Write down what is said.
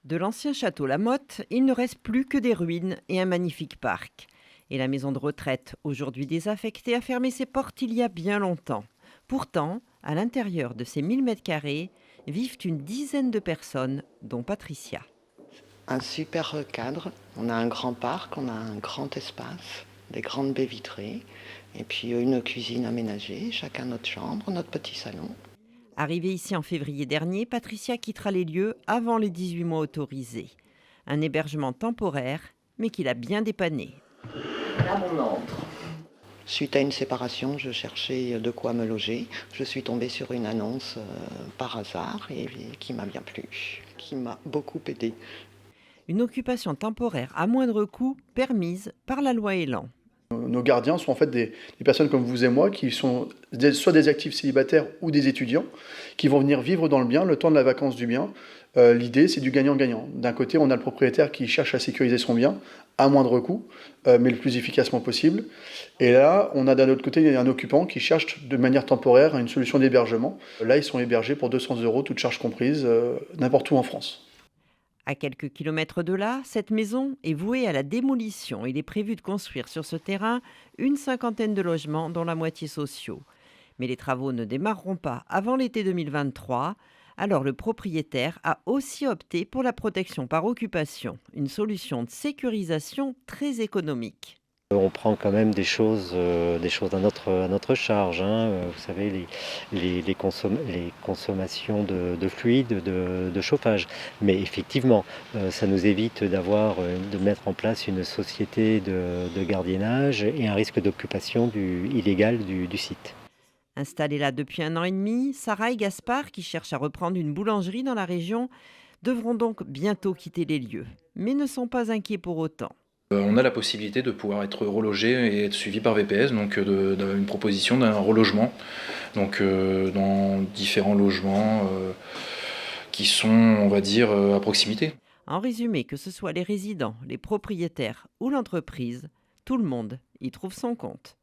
De l'ancien château La Motte, il ne reste plus que des ruines et un magnifique parc. Et la maison de retraite, aujourd'hui désaffectée, a fermé ses portes il y a bien longtemps. Pourtant, à l'intérieur de ces 1000 m², vivent une dizaine de personnes, dont Patricia. Un super cadre, on a un grand parc, on a un grand espace, des grandes baies vitrées, et puis une cuisine aménagée, chacun notre chambre, notre petit salon. Arrivée ici en février dernier, Patricia quittera les lieux avant les 18 mois autorisés. Un hébergement temporaire, mais qui l'a bien dépanné. Là, on entre. Suite à une séparation, je cherchais de quoi me loger. Je suis tombée sur une annonce par hasard et qui m'a bien plu, qui m'a beaucoup aidée. Une occupation temporaire à moindre coût permise par la loi Elan. Nos gardiens sont en fait des personnes comme vous et moi qui sont soit des actifs célibataires ou des étudiants qui vont venir vivre dans le bien le temps de la vacance du bien. L'idée, c'est du gagnant-gagnant. D'un côté, on a le propriétaire qui cherche à sécuriser son bien à moindre coût, mais le plus efficacement possible. Et là, on a d'un autre côté un occupant qui cherche de manière temporaire une solution d'hébergement. Là, ils sont hébergés pour 200 €, toutes charges comprises, n'importe où en France. À quelques kilomètres de là, cette maison est vouée à la démolition. Il est prévu de construire sur ce terrain une cinquantaine de logements, dont la moitié sociaux. Mais les travaux ne démarreront pas avant l'été 2023. Alors le propriétaire a aussi opté pour la protection par occupation, une solution de sécurisation très économique. On prend quand même des choses à notre charge, hein. Vous savez, les consommations de fluides, de chauffage. Mais effectivement, ça nous évite de mettre en place une société de gardiennage et un risque d'occupation illégale du site. Installés là depuis 1 an et demi, Sarah et Gaspard, qui cherchent à reprendre une boulangerie dans la région, devront donc bientôt quitter les lieux, mais ne sont pas inquiets pour autant. On a la possibilité de pouvoir être relogé et être suivi par VPS, donc une proposition d'un relogement, donc dans différents logements qui sont, on va dire, à proximité. En résumé, que ce soit les résidents, les propriétaires ou l'entreprise, tout le monde y trouve son compte.